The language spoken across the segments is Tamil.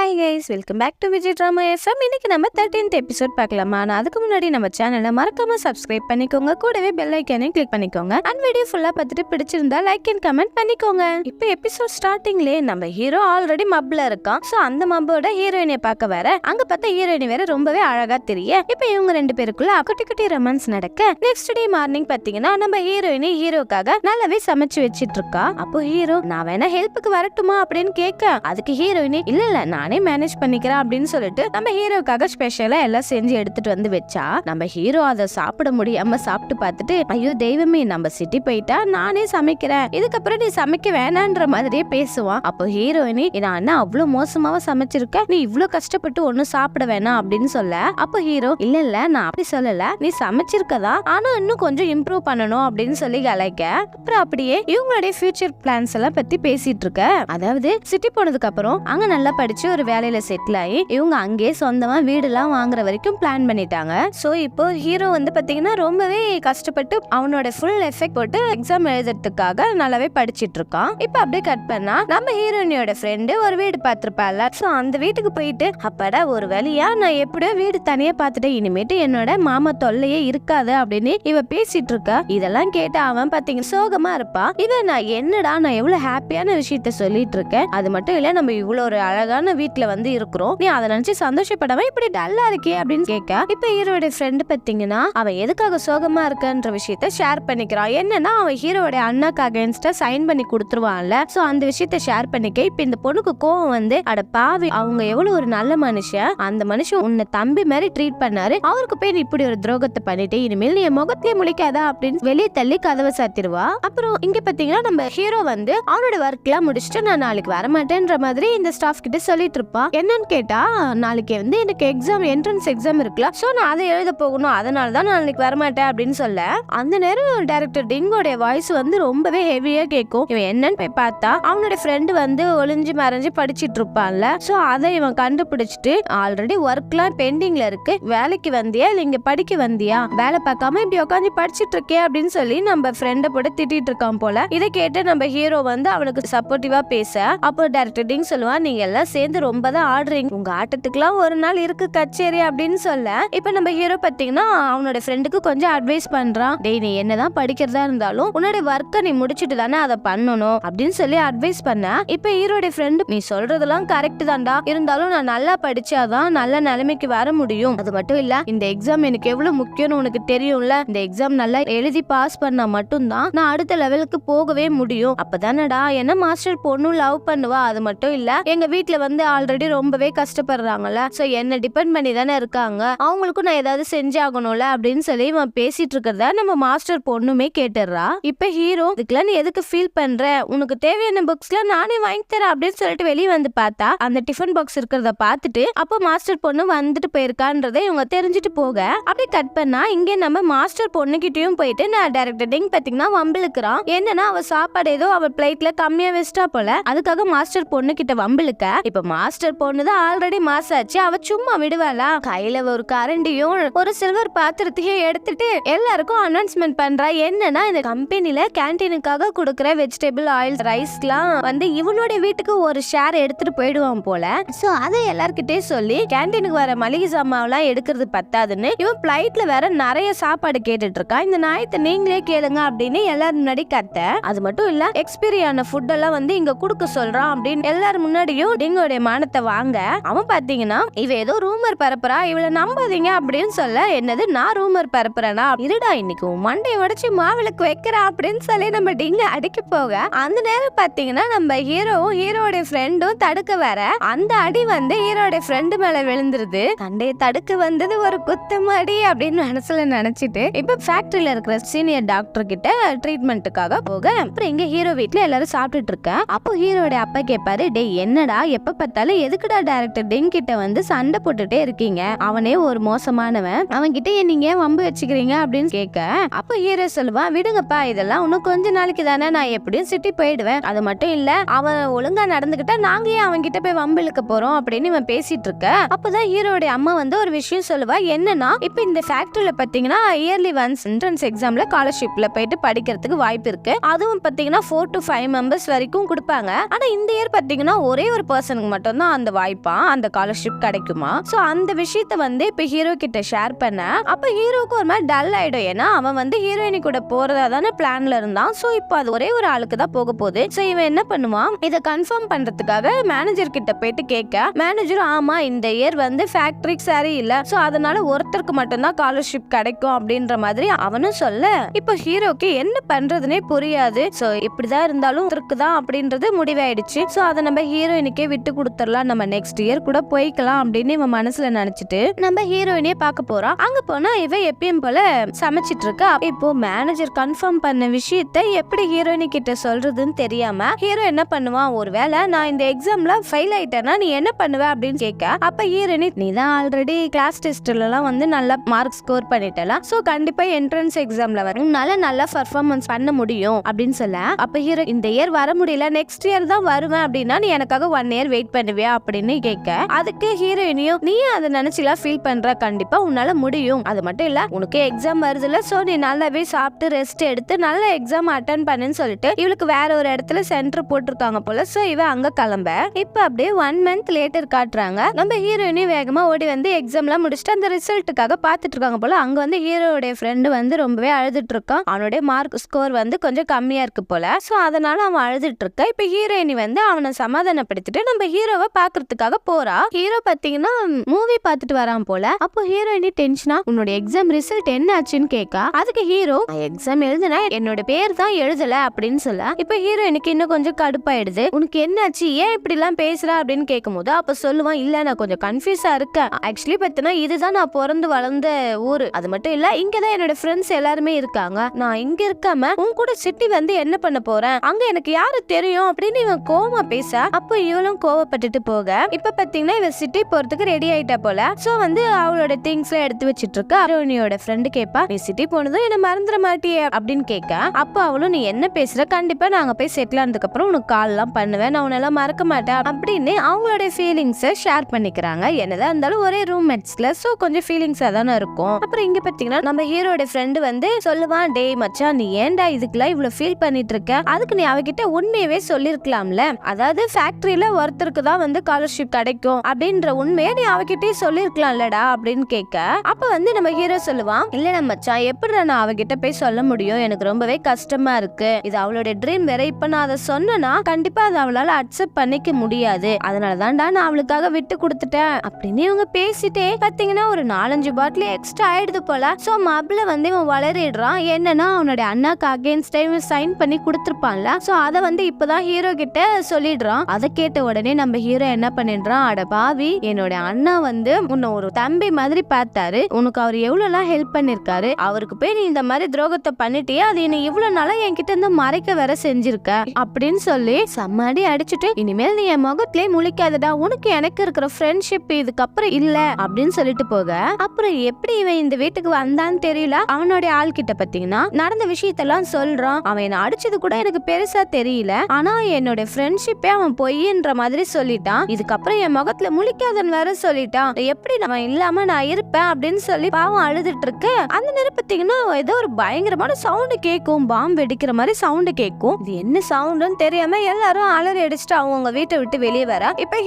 Hi guys, welcome back to Vijay drama FM. இன்னைக்கு நம்ம 13th எபிசோட் பார்க்கலாமா? ஆனால் அதுக்கு முன்னாடி நம்ம சேனலை மறக்காம சப்ஸ்கிரைப் பண்ணிக்கோங்க, கூடவே பெல் ஐக்கானையும் கிளிக் பண்ணிக்கோங்க. அண்ட் வீடியோ ஃபுல்லா பார்த்துட்டு பிடிச்சிருந்தா லைக் அண்ட் கமெண்ட் பண்ணிக்கோங்க. இப்போ எபிசோட் ஸ்டார்டிங்லேயே நம்ம ஹீரோ ஆல்ரெடி மப்ல இருக்கான். ஸோ அந்த மப்போட ஹீரோயினை பார்க்க வர அங்க பார்த்தா ஹீரோயினி வேற ரொம்பவே அழகா தெரிய இப்போ இவங்க ரெண்டு பேருக்குள்ள குட்டி குட்டி ரொமான்ஸ் நடக்க நெக்ஸ்ட் டே மார்னிங் பாத்தீங்கன்னா நம்ம ஹீரோயினி ஹீரோக்காக நல்லாவே சமைச்சு வச்சிட்டு இருக்கா. அப்போ ஹீரோ நான் வேணா ஹெல்ப்புக்கு வரட்டுமா அப்படின்னு கேட்க அதுக்கு ஹீரோயினி இல்ல நானே மேனேஜ் பண்ணிக்கிறேன் அப்படின்னு சொல்லிட்டு நம்ம ஹீரோக்காக ஸ்பெஷலா எல்லாம் செஞ்சு எடுத்துட்டு வந்து வச்சா நம்ம ஹீரோ அதை சாப்பிட முடியாம சாப்பிட்டு பார்த்துட்டு ஐயோ தெய்வமே நம்ம சிட்டி போயிட்டா நானே சமைக்கிறேன், இதுக்கப்புறம் நீ சமைக்க வேணான்ற மாதிரியே பேசுவான். அப்போ ஹீரோயினி நான் அண்ணா அவ்வளவு மோசமாவா சமைச்சிருக்க, நீ இவ்வளவு கஷ்டப்பட்டு ஒன்னும் சாப்பிட வேணாம் அப்படின்னு சொல்ல அப்போ ஹீரோ இல்ல நான் அப்படி சொல்லல, நீ சமைச்சிருக்கதா ஆனா இன்னும் கொஞ்சம் இம்ப்ரூவ் பண்ணணும் அப்படின்னு சொல்லி கலைக்க அப்புறம் அப்படியே இவங்களுடைய ஃபியூச்சர் பிளான்ஸ் எல்லாம் பத்தி பேசிட்டு இருக்க. அதாவது சிட்டி போனதுக்கு அப்புறம் அங்க நல்லா படிச்சு ஒரு வேலையில செட்டில் ஆகி இவங்க அங்கே சொந்தமா வீடு எல்லாம் வாங்குற வரைக்கும் பிளான் பண்ணிட்டாங்க. சோ இப்போ ஹீரோ வந்து பாத்தீங்கன்னா ரொம்பவே கஷ்டப்பட்டு அவனோட ஃபுல் எஃபெக்ட் போட்டு எக்ஸாம் எழுதுறதுக்காக நல்லாவே படிச்சிட்டு இருக்கான். இப்ப அப்படியே கட் பண்ணா நம்ம ஹீரோனியோட ஃப்ரெண்டு ஒரு வீடு பார்த்திருப்பால. சோ அந்த வீட்டுக்கு போயிட்டு அப்படா ஒரு வழியா நான் எப்படியோ வீடு தனியா பார்த்துட்டேன், இனிமேட்டு என்னோட மாமா தொல்லையே இருக்காது அப்படின்னு இவ பேசிட்டு இருக்கா. இதெல்லாம் கேட்டு அவன் பாத்தீங்கன்னா சோகமா இருப்பா. இவன் நான் என்னடா நான் எவ்வளவு ஹாப்பியான விஷயத்த சொல்லிட்டு இருக்கேன், அது மட்டும் இல்ல நம்ம இவ்வளவு ஒரு அழகான வீட்டுல வந்து இருக்கிறோம், நீ அதை நினைச்சு சந்தோஷப்படாம இப்படி டல்லா இருக்கே அப்படின்னு கேட்க இப்ப ஹீரோட ஃப்ரெண்டு பாத்தீங்கன்னா அவன் எதுக்காக சோகமா இருக்கன்ற விஷயத்த ஷேர் பண்ணிக்கிறான். என்னன்னா அவன் ஹீரோட அண்ணாக்கு அகைன்ஸ்டா சைன் பண்ணி கொடுத்துருவான்ல. சோ அந்த விஷயத்த ஷேர் பண்ணிக்க இப்ப இந்த பொண்ணுக்கு கோவம் வந்து அட பாவி அவங்க எவ்வளவு ஒரு நல்ல மனுஷன், அந்த மனுஷன் உன்னை தம்பி மாதிரி ட்ரீட் பண்ணாரு, அவருக்கு போய் நீ இப்படி ஒரு துரோகத்தை பண்ணிட்டு இனிமேல் நீ முகத்தையே முழிக்காதா அப்படின்னு வெளியே தள்ளி கதவை சாத்திருவா. அப்புறம் இங்க பாத்தீங்கன்னா நம்ம ஹீரோ வந்து அவனோட ஒர்க் எல்லாம் முடிச்சுட்டு நான் நாளைக்கு வரமாட்டேன்ற மாதிரி இந்த ஸ்டாஃப் கிட்ட சொல்லிட்டு இருப்பா. என்னன்னு கேட்டா நாளைக்கு வந்து எனக்கு எக்ஸாம் என்ட்ரன்ஸ் எக்ஸாம் இருக்குல்ல, சோ நான் அதை எழுத போகணும், அதனாலதான் நான் நாளைக்கு வரமாட்டேன் அப்படின்னு சொல்ல அந்த நேரம் டைரக்டர் டிங்கோட வாய்ஸ் வந்து ரொம்பவே ஹெவியா கேட்கும். இவன் என்னன்னு போய் பார்த்தா அவனோட ஃப்ரெண்டு வந்து ஒளிஞ்சு மறைஞ்சு படிச்சிட்டு இருப்பான்ல. சோ அதை இவன் கண்டுபிடிச்சிட்டு ஆல்ரெடி ஒர்க் எல்லாம் பெண்டிங்ல இருக்கு, வேலைக்கு வந்தியா இல்ல இங்க படிக்க வந்தியா, வேலை பார்க்காம இப்படி உட்காந்து படிச்சிட்டு இருக்கே அப்படின்னு சொல்லி நம்ம ஃப்ரெண்ட போட்டு திட்டிட்டு இருக்கான் போல. இதை கேட்டு நம்ம ஹீரோ வந்து அவனுக்கு சப்போர்ட்டிவா பேச அப்போ டைரக்டர் டிங் சொல்லுவான் நீங்க எல்லாம் சேர்ந்து ரொம்ப தான் ஆடுறீங்க, உங்க ஆட்டத்துக்குலாம் ஒரு நாள் இருக்கு கச்சேரி அப்படின்னு சொல்ல இப்ப நம்ம ஹீரோ பாத்தீங்கன்னா அவனோட ஃப்ரெண்டுக்கு கொஞ்சம் அட்வைஸ் பண்றான். டேய் நீ என்னதான் படிக்கிறதா இருந்தாலும் உன்னோட ஒர்க்கை நீ முடிச்சிட்டு தானே அதை பண்ணணும் அப்படின்னு சொல்லி அட்வைஸ் பண்ண இப்ப ஹீரோட ஃப்ரெண்டு நீ சொல்றதெல்லாம் கரெக்ட் தான்டா, இருந்தாலும் நான் நல்லா படிச்சாதான் நல்ல நிலைமைக்கு வர முடியும், அது மட்டும் இல்ல இந்த எக்ஸாம் எனக்கு எவ்வளவு முக்கியம்னு உனக்கு தெரியும்ல, இந்த எக்ஸாம் நல்லா எழுதி பாஸ் பண்ணா மட்டும்தான் நான் அடுத்த லெவலுக்கு போகவே முடியும், அப்பதானடா என்ன மாஸ்டர் பொண்ணும் லவ் பண்ணுவா, அது மட்டும் இல்ல எங்க வீட்டுல வந்து ஆல்ரெடி ரொம்பவே கஷ்டப்படுறாங்கல்ல, சோ என்ன டிபெண்ட் பண்ணி தானே இருக்காங்க, அவங்களுக்கும் நான் ஏதாவது செஞ்சாகணும்ல அப்படின்னு சொல்லி இவன் பேசிட்டு இருக்கிறத நம்ம மாஸ்டர் பொண்ணுமே கேட்டுறா. இப்ப ஹீரோ இதுக்கெல்லாம் நீ எதுக்கு ஃபீல் பண்ற, உனக்கு தேவையான புக்ஸ்லாம் நானே வாங்கி தரேன் அப்படின்னு சொல்லிட்டு வெளியே வந்து பார்த்தா அந்த டிஃபன் பாக்ஸ் இருக்கிறத பார்த்துட்டு அப்போ மாஸ்டர் பொண்ணு வந்துட்டு போயிருக்கான்றதை இவங்க தெரிஞ்சுட்டு போக அப்படியே கட் பண்ணா இங்கே நம்ம மாஸ்டர் பொண்ணுகிட்டயும் போயிட்டு நான் டைரக்டர் டிங் பாத்தீங்கன்னா வம்பிழுக்கிறான். என்னன்னா அவ சாப்பாடு ஏதோ அவ பிளேட்ல கம்மியா வச்சிட்டா போல, அதுக்காக மாஸ்டர் பொண்ணு கிட்ட வம்பிழுக்க இப்ப மாஸ்டர் பொண்ணு தான் ஆல்ரெடி மாஸ் ஆச்சு, அவ சும்மா விடுவாளா, கையில ஒரு கரண்டியும் ஒரு சில்வர் பாத்திரத்தையும் எடுத்துட்டு எல்லாருக்கும் அனௌன்ஸ்மெண்ட் பண்றா. என்னன்னா இந்த கம்பெனில கேன்டீனுக்காக கொடுக்கற வெஜிடபிள் ஆயில் ரைஸ்லாம் வந்து இவனுடைய வீட்டுக்கு ஒரு ஷேர் எடுத்துட்டு போயிடுவான் போல. சோ அதை எல்லார்கிட்டே சொல்லி கேன்டீனுக்கு வர மளிகை சாமான்லாம் எடுக்கிறது பத்தாதுன்னு இவன் பிளைட்ல வேற நிறைய சாப்பாடு கேட்டுட்டு இருக்கான், இந்த நாயத்தை நீங்களே கேளுங்க அப்படின்னு எல்லாரும் முன்னாடி கத்த. அது மட்டும் இல்ல எக்ஸ்பீரியான ஃபுட் எல்லாம் வந்து இங்க குடுக்க சொல்றான் அப்படின்னு எல்லாரும் முன்னாடியும் டிங்கோட மானத்தை வாங்க அவன் பாத்தீங்கன்னா இவ ஏதோ ரூமர் பரப்புறா, இவளை நம்பாதீங்க அப்படின்னு சொல்ல என்னது நான் ரூமர் பரப்புறேனா, இருடா இன்னைக்கு மண்டையை உடைச்சு மாவிளக்கு வைக்கிறா அப்படின்னு சொல்லி நம்ம டிங்க அடிக்க போக அந்த நேரம் பாத்தீங்கன்னா நம்ம ஹீரோவும் ஹீரோட ஃப்ரெண்டும் தடுக்க வர அந்த அடி வந்து ஹீரோட ஃப்ரெண்டு மேல விழுந்துருது. சண்டையை தடுக்க வந்தது ஒரு குத்தமாடி அப்படின்னு மனசுல நினைச்சிட்டு இப்ப ஃபேக்டரியில இருக்கிற சீனியர் டாக்டர் கிட்ட ட்ரீட்மெண்ட்டுக்காக போக அப்புறம் இங்க ஹீரோ வீட்டுல எல்லாரும் சாப்பிட்டுட்டு இருக்க அப்போ ஹீரோட அப்பா கேட்பாரு டே என்னடா எப்ப பார்த்தாலும் எதுக்குடா டைரக்டர் டிங் கிட்ட வந்து சண்டை போட்டுட்டே இருக்கீங்க, அவனே ஒரு மோசமானவன், அவன் கிட்ட நீங்க வம்பு வச்சுக்கிறீங்க அப்படின்னு கேட்க அப்ப ஹீரோ சொல்லுவான் விடுங்கப்பா இதெல்லாம் இன்னும் கொஞ்ச நாளைக்கு தானே, நான் எப்படியும் சிட்டி போயிடுவேன், அது மட்டும் இல்ல அவன் ஒழுங்கா நடந்துகிட்டா நாங்க ஏன் அவன் கிட்ட போய் வம்பு இழுக்க போறோம் அப்படின்னு இவன் பேசிட்டு இருக்க அப்பதான் ஹீரோட அம்மா வந்து ஒரு விஷயம் சொல்லுவா. என்னன்னா இப்ப இந்த ஃபேக்டரியில பாத்தீங்கன்னா இயர்லி ஒன்ஸ் என்ட்ரன்ஸ் எக்ஸாம்ல ஸ்காலர்ஷிப்ல போயிட்டு படிக்கிறதுக்கு வாய்ப்பு இருக்கு, அதுவும் பாத்தீங்கன்னா 4 to 5 மெம்பர்ஸ் வரைக்கும் கொடுப்பாங்க. ஆனா இந்த இயர் பாத்தீங்கன்னா ஒரே ஒரு பர்சனுக்கு மட்டும் மட்டும்தான் அந்த வாய்ப்பா, அந்த ஸ்காலர்ஷிப் கிடைக்குமா. சோ அந்த விஷயத்த வந்து இப்ப ஹீரோ கிட்ட ஷேர் பண்ண அப்ப ஹீரோக்கு ஒரு மாதிரி டல் ஆயிடும். ஏன்னா அவன் வந்து ஹீரோயினி கூட போறதா தானே பிளான்ல இருந்தான். சோ இப்போ அது ஒரே ஒரு ஆளுக்கு தான் போக போகுது. சோ இவன் என்ன பண்ணுவான், இதை கன்ஃபார்ம் பண்றதுக்காக மேனேஜர் கிட்ட போயிட்டு கேட்க, மேனேஜர் ஆமா இந்த இயர் வந்து ஃபேக்டரி சரி இல்ல, சோ அதனால ஒருத்தருக்கு மட்டும்தான் ஸ்காலர்ஷிப் கிடைக்கும் அப்படின்ற மாதிரி அவனும் சொல்ல, இப்போ ஹீரோக்கு என்ன பண்றதுனே புரியாது. சோ இப்படிதான் இருந்தாலும் இருக்குதான் அப்படின்றது முடிவாயிடுச்சு. சோ அதை நம்ம ஹீரோயினுக்கே விட்டு கொடுத்துடலாம், நம்ம நெக்ஸ்ட் இயர் கூட போய்க்கலாம் அப்படின்னு இவன் மனசுல நினைச்சிட்டு நம்ம ஹீரோயினே பார்க்க போறான். அங்க போனா இவ எப்பயும் போல சமைச்சிட்டு இருக்கா. இப்போ மேனேஜர் கன்ஃபார்ம் பண்ண விஷயத்த எப்படி ஹீரோயினி கிட்ட சொல்றதுன்னு தெரியாம ஹீரோ என்ன பண்ணுவான், ஒருவேளை நான் இந்த எக்ஸாம்ல ஃபெயில் ஆயிட்டேன்னா நீ என்ன பண்ணுவ அப்படின்னு கேட்க, அப்ப ஹீரோயினி நீ தான் ஆல்ரெடி கிளாஸ் டெஸ்ட்ல எல்லாம் வந்து நல்ல மார்க் ஸ்கோர் பண்ணிட்டலாம், சோ கண்டிப்பா என்ட்ரன்ஸ் எக்ஸாம்ல வரும் நல்லா பெர்ஃபார்மன்ஸ் பண்ண முடியும் அப்படின்னு சொல்ல, அப்ப ஹீரோ இந்த இயர் வர முடியல நெக்ஸ்ட் இயர் தான் வருவேன் அப்படின்னா நீ எனக்காக 1 இயர் வெயிட் பண்ணுவியா அப்படின்னு கேட்க, அதுக்கு ஹீரோயினியும் நீ அதை நினைச்சுலாம் ஃபீல் பண்ற, கண்டிப்பா உன்னால முடியும், அது மட்டும் இல்ல உனக்கு எக்ஸாம் வருதுல, சோ நீ நல்லாவே சாப்பிட்டு ரெஸ்ட் எடுத்து நல்ல எக்ஸாம் அட்டென்ட் பண்ணுன்னு சொல்லிட்டு இவளுக்கு வேற ஒரு இடத்துல சென்டர் போட்டிருக்காங்க போல. சோ இவ அங்க கிளம்ப இப்ப அப்படியே 1 மந்த் லேட்டர் காட்டுறாங்க. நம்ம ஹீரோயினி வேகமா ஓடி வந்து எக்ஸாம்லாம் முடிச்சுட்டு அந்த ரிசல்ட்டுக்காக பாத்துட்டு இருக்காங்க போல. அங்க வந்து ஹீரோடைய ஃப்ரெண்டு வந்து ரொம்பவே அழுதுட்டு இருக்கான். அவனுடைய மார்க் ஸ்கோர் வந்து கொஞ்சம் கம்மியா இருக்கு போல. சோ அதனால அவன் அழுதுட்டு இருக்கா. இப்ப ஹீரோயினி வந்து அவனை சமாதானப்படுத்திட்டு நம்ம ஹீரோவை பாக்குறதுக்காக போறா. ஹீரோ பாத்தீங்கன்னா மூவி பாத்துட்டு வரான் போல. அப்போ ஹீரோயினி டென்ஷனா உன்னோட எக்ஸாம் ரிசல்ட் என்ன ஆச்சுன்னு கேட்கா, அதுக்கு ஹீரோ எக்ஸாம் எழுதுனா என்னோட பேர் தான் எழுதல அப்படின்னு சொல்ல, இப்ப ஹீரோயினுக்கு இன்னும் கொஞ்சம் கடுப்பாயிடுது. உனக்கு என்னாச்சு, ஏன் இப்படி எல்லாம் பேசுற அப்படின்னு கேட்கும் போது அப்ப சொல்லுவான், இல்ல நான் கொஞ்சம் கன்ஃபியூஸா இருக்கேன். ஆக்சுவலி பாத்தீங்கன்னா இதுதான் நான் பிறந்து வளர்ந்த ஊரு, அது மட்டும் இல்ல இங்கதான் என்னோட ஃப்ரெண்ட்ஸ் எல்லாருமே இருக்காங்க, நான் இங்க இருக்காம உன் கூட சிட்டி வந்து என்ன பண்ண போறேன், அங்க எனக்கு யாரு தெரியும் அப்படின்னு இவன் கோவமா பேச, அப்போ இவளும் கோவப்பட்டுட்டு போக, இப்ப பாத்தீங்கன்னா இவன் சிட்டி போறதுக்கு ரெடி ஆயிட்டா போல. சோ வந்து அவளோட திங்ஸ் எல்லாம் எடுத்து வச்சிட்டு இருக்கா. ஹீரோயினியோட ஃப்ரெண்டு கேப்பா, நீ சிட்டி போனதும் என்ன மறந்துட மாட்டியே அப்படின்னு கேட்க, அப்ப அவளும் நீ என்ன பேசுற, கண்டிப்பா நாங்க போய் செட்டில் ஆனதுக்கு அப்புறம் உனக்கு கால் எல்லாம் பண்ணுவேன், நான் உன்னெல்லாம் மறக்க மாட்டேன் அப்படின்னு அவங்களோட ஃபீலிங்ஸை ஷேர் பண்ணிக்கிறாங்க. என்னதான் இருந்தாலும் ஒரே ரூம்மேட்ஸ்ல, சோ கொஞ்சம் ஃபீலிங்ஸா தானே இருக்கும். அப்புறம் இங்க பாத்தீங்கன்னா நம்ம ஹீரோட ஃப்ரெண்டு வந்து சொல்லுவான், டேய் மச்சான் நீ ஏன்டா இதுக்குலாம் இவ்வளவு ஃபீல் பண்ணிட்டு இருக்க, அதுக்கு நீ அவகிட்ட உண்மையவே சொல்லிருக்கலாம்ல, அதாவது ஃபேக்டரியில ஒருத்தருக்கு தான் வந்து ஸ்காலர்ஷிப் கிடைக்கும் அப்படின்ற உண்மையை நீ அவகிட்டே சொல்லிருக்கலாம்லடா அப்படின்னு கேட்க, அப்ப வந்து நம்ம ஹீரோ சொல்லுவான், இல்ல நம்ம மச்சான் எப்படி நான் அவகிட்ட போய் சொல்ல முடியும், எனக்கு ரொம்பவே கஷ்டமா இருக்கு, இது அவளோட ட்ரீம் வேற, இப்ப நான் அதை சொன்னா கண்டிப்பா அதை அவளால அக்செப்ட் பண்ணிக்க முடியாது, அதனாலதான்டா நான் அவளுக்காக விட்டு கொடுத்துட்டேன் அப்படின்னு இவங்க பேசிட்டே பாத்தீங்கன்னா ஒரு 4-5 பாட்டில் எக்ஸ்ட்ரா ஆயிடுது போல. சோ மாப்பிள்ள வந்து இவன் வளரிடுறான். என்னன்னா அவனுடைய அண்ணாக்கு அகைன்ஸ்ட் சைன் பண்ணி கொடுத்துருப்பான்ல, சோ அதை வந்து இப்பதான் ஹீரோ கிட்ட சொல்லிடுறான். அதை கேட்ட உடனே நம்ம ஹீரோ என்ன பண்ணிடுறான், அட பாவி என்னோட அண்ணா வந்து உன்னை ஒரு தம்பி மாதிரி பார்த்தாரு, உனக்கு அவர் எவ்வளவு எல்லாம் ஹெல்ப் பண்ணிருக்காரு, அவருக்கு போய் நீ இந்த மாதிரி துரோகத்தை பண்ணிட்டியே, அது என்ன இவ்வளவு நாளா என்கிட்ட இருந்து மறைக்க வேற செஞ்சிருக்க அப்படின்னு சொல்லி சம்மாடி அடிச்சுட்டு, இனிமேல் நீ என் முகத்திலே முழிக்காதடா, உனக்கு எனக்கு இருக்கிற ஃப்ரெண்ட்ஷிப் இதுக்கப்புறம் இல்ல அப்படின்னு சொல்லிட்டு போக, அப்புறம் எப்படி இவன் இந்த வீட்டுக்கு வந்தான்னு தெரியல. அவனுடைய ஆள் கிட்ட பாத்தீங்கன்னா நடந்த விஷயத்தெல்லாம் சொல்றான். அவன் என்ன அடிச்சது கூட எனக்கு பெருசா தெரியல, ஆனா என்னோட ஃப்ரெண்ட்ஷிப்பே அவன் பொய்ன்ற மாதிரி சொல்லிட்டான், இதுக்கப்புறம் என் முகத்துல முழிக்காதன்னு வேற சொல்லிட்டான், எப்படி நம்ம இல்லாம நான் இருப்பேன் அப்படின்னு சொல்லி பாவம் அழுதுட்டு இருக்கு. அந்த நேரம் பாத்தீங்கன்னா ஏதோ ஒரு பயங்கரமான சவுண்ட் கேட்கும், பாம்பு வெடிக்கிற மாதிரி சவுண்ட் கேட்கும். இது என்ன சவுண்ட்னு தெரியாம எல்லாரும் அலறி அடிச்சுட்டு அவங்க வீட்டை விட்டு வெளியே வர, இப்ப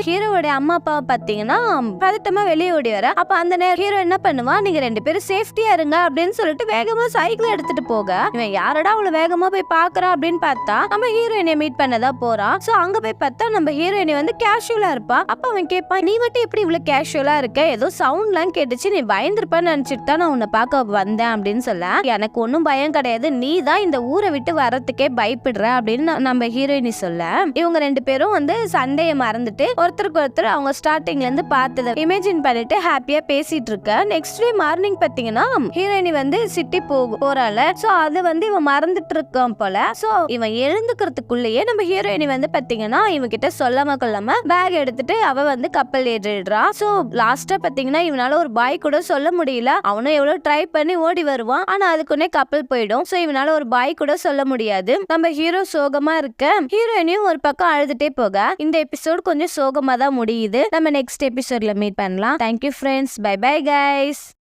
ஹீரோவோட அம்மா அப்பா பாத்தீங்கன்னா பதட்டமா வெளியே ஓடி வர, அப்ப அந்த நேரம் ஹீரோ என்ன பண்ணுவா, நீங்க 2 பேரும் சேஃப்டியா இருங்க அப்படின்னு சொல்லிட்டு வேகமா சைக்கிள் எடுத்துட்டு போக, இவன் யாரடா அவ்வளவு வேகமா போய் பாக்குறா அப்படின்னு பார்த்தா நம்ம ஹீரோயினை மீட் பண்ணதா போறான். சோ அங்க போய் பார்த்தா நம்ம ஹீரோயினி வந்து கேஷுவலா இருப்பா. அப்ப அவன் கேட்பான், நீ மட்டும் எப்படி இவ்வளவு கேஷுவலா இருக்க, ஏதோ சவுண்ட் எல்லாம் கேட்டுச்சு, நீ பயந்துருப்பான்னு நினைச்சிட்டு தான் நான் உன்னை பார்க்க வந்தேன் அப்படின்னு சொல்ல, எனக்கு ஒன்னும் பயம் கிடையாது, நீ தான் இந்த ஊரை விட்டு வரத்துக்கே பயப்படுற அப்படின்னு நம்ம ஹீரோயினி சொல்ல, இவங்க 2 பேரும் வந்து சண்டையை மறந்துட்டு ஒருத்தருக்கு ஒருத்தர் அவங்க ஸ்டார்டிங்ல இருந்து பார்த்ததை இமேஜின் பண்ணிட்டு ஹாப்பியா பேசிட்டு இருக்க. நெக்ஸ்ட் டே மார்னிங் பாத்தீங்கன்னா ஹீரோயினி வந்து சிட்டி போறால, சோ அது வந்து இவன் மறந்துட்டு இருக்கான் போல. சோ இவன் எழுந்துக்கிறதுக்குள்ளேயே நம்ம ஹீரோயினி வந்து பாத்தீங்கன்னா இவன் கிட்ட சொல்லாம கொள்ளாம பேக் எடுத்துட்டு அவ வந்து கப்பல் ஏறிடுறான். சோ லாஸ்டா பாத்தீங்கன்னா இவனால ஒரு பாய் கூட சொல்ல முடியல, அவனும் எவ்வளவு ட்ரை பண்ணி ஓடி வருவான், ஆனா அதுக்குன்னே கப்பல் போயிடும். சோ இவனால ஒரு பாய் கூட சொல்ல முடியாது. நம்ம ஹீரோ சோகமா இருக்க, ஹீரோயினியும் ஒரு பக்கம் அழுதுட்டே போக, இந்த எபிசோட் கொஞ்சம் சோகமா தான் முடியுது. நம்ம நெக்ஸ்ட் எபிசோட்ல மீட் பண்ணலாம். Thank you friends, bye bye guys.